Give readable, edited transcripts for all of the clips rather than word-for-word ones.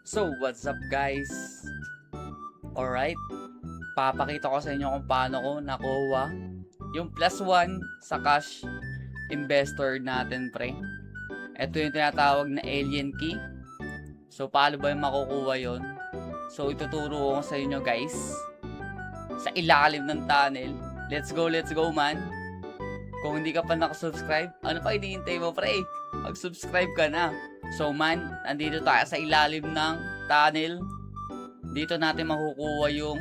So, what's up guys? Alright, papakita ko sa inyo kung paano ko nakuha yung +1 sa cash investor natin, pre. Ito yung tinatawag na alien key. So, paano ba yung makukuha yon? So, ituturo ko sa inyo guys. Sa ilalim ng tunnel. Let's go man. Kung hindi ka pa nakasubscribe, ano pa hinihintay mo, pre? Mag-subscribe ka na. So man, nandito tayo sa ilalim ng tunnel. Dito natin makukuha yung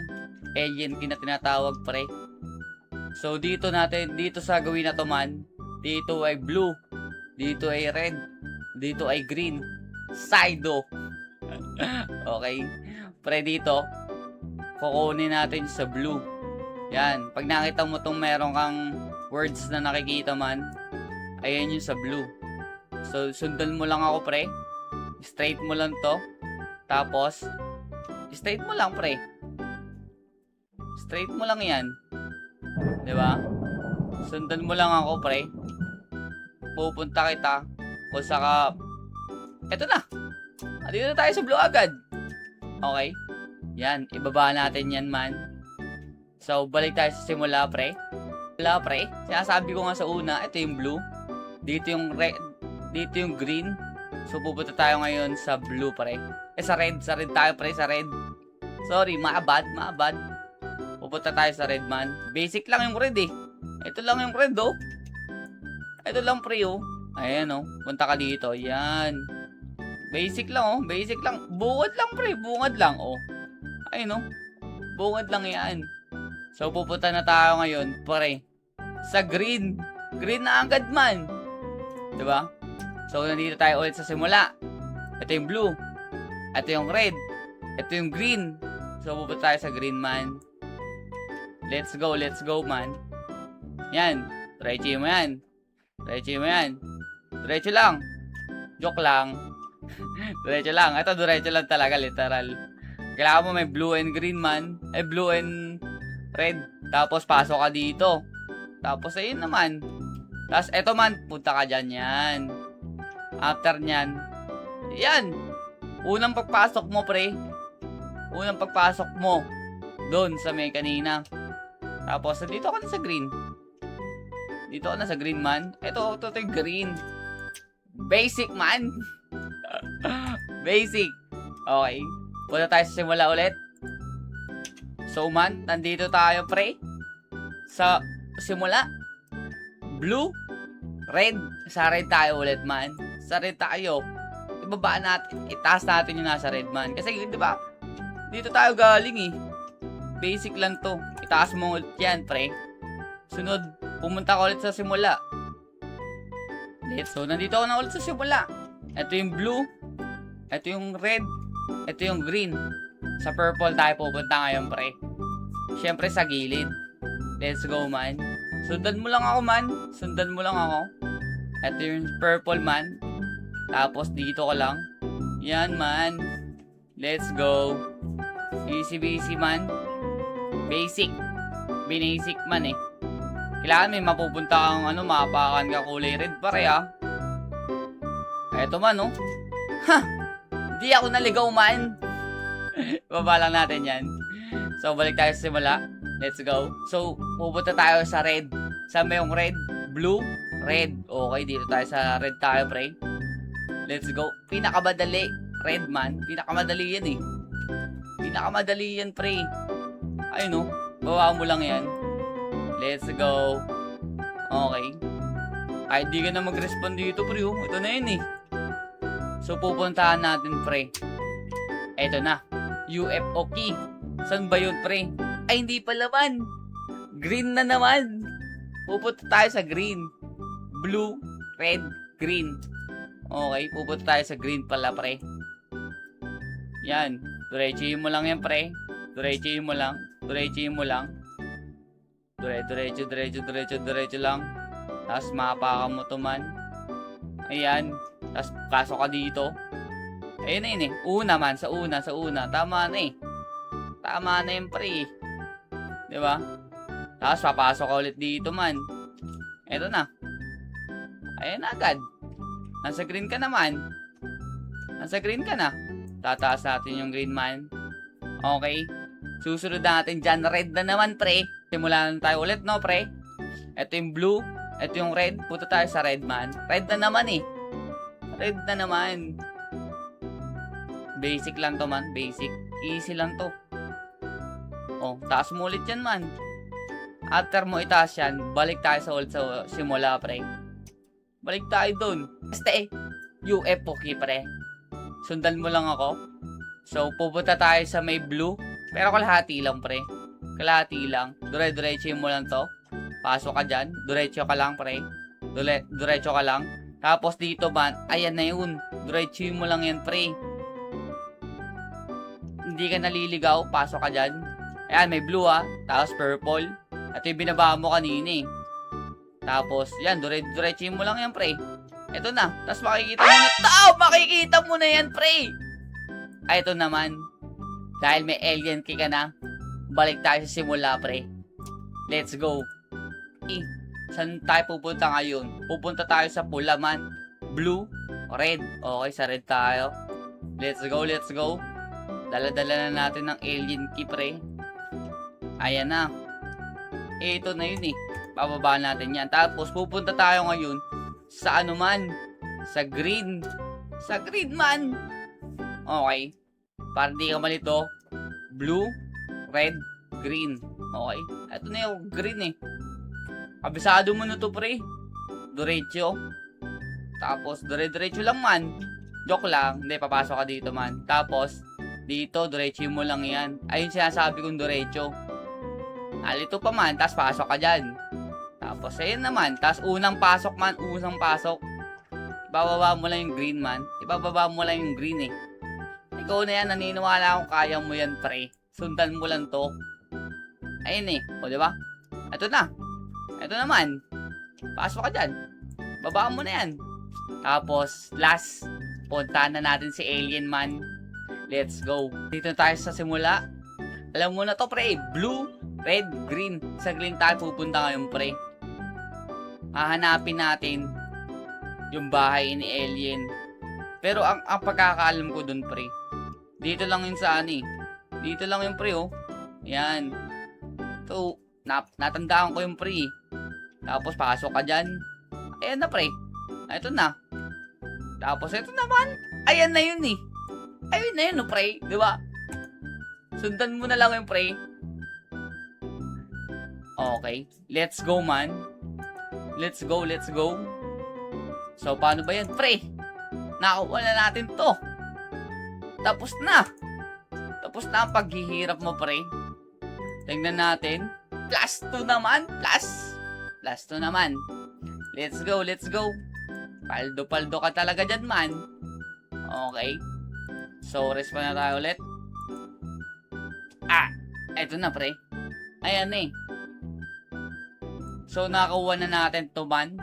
alien key na tinatawag, pre. So dito sa gawin na to man, dito ay blue, dito ay red, dito ay green. Sido. Okay. Pre, dito kukunin natin sa blue. Yan, pag nakita mo tong meron kang words na nakikita man, ayan yung sa blue. So, sundan mo lang ako, pre. Straight mo lang to. Tapos, straight mo lang, pre. Straight mo lang yan. Diba? Sundan mo lang ako, pre. Pupunta kita kung saka... Eto na. Dito na tayo sa blue agad. Okay? Yan, ibaba natin yan, man. So, balik tayo sa simula, pre. Wala, pre. Sinasabi ko nga sa una, ito yung blue. Dito yung red. Dito yung green. So, pupunta tayo ngayon sa blue, pre. Sa red. Sa red tayo, pre. Sa red. Sorry, maabad. Pupunta tayo sa red, man. Basic lang yung red, eh. Ito lang yung red, oh. Ito lang, pre, oh. Ayan, oh. Punta ka dito. Yan. Basic lang, oh. Basic lang. Bungad lang, pre. Bungad lang, oh. Ayun, oh. Bungad lang yan. So, pupunta na tayo ngayon, pre. Sa green. Green na agad, man. Diba? So, nandito tayo ulit sa simula. Ito yung blue. Ito yung red. Ito yung green. So, pupunta tayo sa green, man. Let's go, man. Yan. Diretso mo yan. Diretso lang. Joke lang. Diretso lang. Ito, diretso lang talaga, literal. Kailangan mo may blue and green, man. Blue and red. Tapos, pasok ka dito. Tapos, ayun naman. Tapos, eto man, punta ka dyan, yan. After nyan, yan. Unang pagpasok mo, pre. Unang pagpasok mo. Doon sa may kanina. Tapos, dito ka na sa green. Dito ka na sa green, man. Ito yung green. Basic, man. Basic. Okay. Punta tayo sa simula ulit. So, man, nandito tayo, pre. Sa simula. Blue, red. Sa red tayo ulit, man. Sa red tayo. Ibaba natin. Itaas natin yung nasa red, man. Kasi, di ba? Dito tayo galing, eh. Basic lang to. Itaas mo ulit yan, pre. Sunod, pumunta ka ulit sa simula. So, nandito ako na ulit sa simula. Ito yung blue. Ito yung red. Ito yung green. Sa purple tayo pupunta ngayon, pre. Siyempre, sa gilid. Let's go, man. Sundan mo lang ako, man. Sundan mo lang ako. Ito yung purple, man. Tapos, dito ka lang. Yan, man. Let's go. Easy, man. Basic. Binasic, man, eh. Kailangan may mapupunta kang, mapakan ka kulay red, pare, ah. Eto, man, oh. Ha! Di ako naligaw, man. Baba lang natin yan. So, balik tayo sa simula. Let's go. So, pupunta tayo sa red. Saan ba yung red? Blue? Red. Okay, dito tayo sa red tayo, pre. Let's go. Pinakamadali. Red, man. Pinakamadali yan, eh. Pinakamadali yan, pre. Ayun, no? Bawa mo lang yan. Let's go. Okay. Ay, di ka na mag-respond dito, pre. Oh. Ito na yun, eh. So, pupuntahan natin, pre. Eto na. UFO key. Saan ba yun, pre? Ay, hindi pa naman. Green na naman. Pupunta tayo sa green. Blue, red, green. Okay, pupunta tayo sa green pala, pre. Yan. Diretsuhin mo lang yan, pre. Diretsuhin mo lang. Diretso lang. Tapos, mapakan mo to, man. Ayan. Tapos, pasok ka dito. Ayun na yun, eh. Una, man. Sa una. Tama na, eh. Tama na yun, pre. Diba? Tapos, papasok ka ulit dito, man. Eto na. Ayan na agad. Nasa green ka naman. Nasa green ka na. Tataas natin yung green man. Okay. Susunod natin dyan. Red na naman, pre. Simulan tayo ulit, no, pre? Ito yung blue. Ito yung red. Punta tayo sa red man. Red na naman, eh. Red na naman. Basic lang to, man. Basic. Easy lang to. Oh, taas mo ulit yan, man. After mo itaas yan, balik tayo sa ulit sa simula, pre. Balik tayo dun. Basta UF okay, pre. Sundan mo lang ako. So, pupunta tayo sa may blue. Pero kalahati lang, pre. Kalahati lang. Dire-diretso mo lang to. Pasok ka dyan. Diretso ka lang, pre. Diretso ka lang. Tapos dito, man. Ayan na yun. Diretso mo lang yan, pre. Hindi ka naliligaw. Pasok ka dyan. Ayan, may blue, ah. Tapos purple. Ito yung binaba mo kanina, eh. Tapos, yan. Diretso mo lang yan, pre. Ito na. Tapos makikita mo na. Makikita mo na yan, pre. Ay, ito naman. Dahil may alien key ka na, balik tayo sa simula, pre. Let's go. Saan tayo pupunta ngayon? Pupunta tayo sa pula, man. Blue, red. Okay, sa red tayo. Let's go, let's go. Dala-dala na natin ng alien key, pre. Ayan na. Ito na yun, eh. Bababa natin yan. Tapos, pupunta tayo ngayon sa ano man. Sa green. Sa green, man. Okay. Para di ka malito, blue, red, green. Okay? Ito na yung green, eh. Kabisado mo na to, pre. Diretso. Tapos, dire-diretso lang, man. Joke lang. Hindi, papasok ka dito, man. Tapos, dito, diretso mo lang yan. Ayun sinasabi kong diretso. Nalito pa, man. Tapos, pasok ka dyan. Tapos, ayun naman. Tapos, unang pasok, man. Unang pasok. Ibababa mo lang yung green, man. Ibababa mo lang yung green, eh. Ikaw na yan, naniniwala akong kaya mo yan, pre. Sundan mo lang to. Ayun, eh. O, diba? Ito na. Ito naman. Pasok ka dyan. Babaan mo na yan. Tapos, last. Puntahan na natin si Alien Man. Let's go. Dito tayo sa simula. Alam mo na to, pre. Blue, red, green. Sa green tayo pupunta ngayon, pre. Hahanapin natin yung bahay ni Alien. Pero ang pagkakaalam ko dun, pre, dito lang yun sa ani. Dito lang yung pre, oh. Yan. So, natandaan ko yung pre. Tapos, pasok ka dyan. Ayan na, pre. Ito na. Tapos, ito naman. Ayan na yun, eh. Ayun na yun, oh, pre. Diba? Sundan mo na lang yung pre. Okay. Let's go, man. Let's go, let's go. So, paano ba yan, pre? Nakuha na natin to. Tapos na. Tapos na ang paghihirap mo, pre. Tingnan natin. Plus 2 naman. Plus 2 naman. Let's go, let's go. Paldo-paldo ka talaga dyan, man. Okay. So, rest pa na tayo ulit. Eto na, pre. Ayan, eh. So, nakakuha na natin to, man.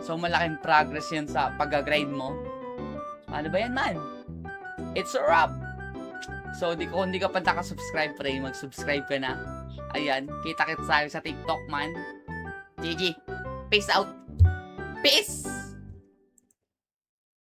So, malaking progress yan sa pag-grind mo. Ano ba yan, man? It's a wrap! So, kung hindi ka pa nakasubscribe, pre, mag-subscribe ka na. Ayan, kita-kits tayo sa TikTok, man. GG. Peace out. Peace!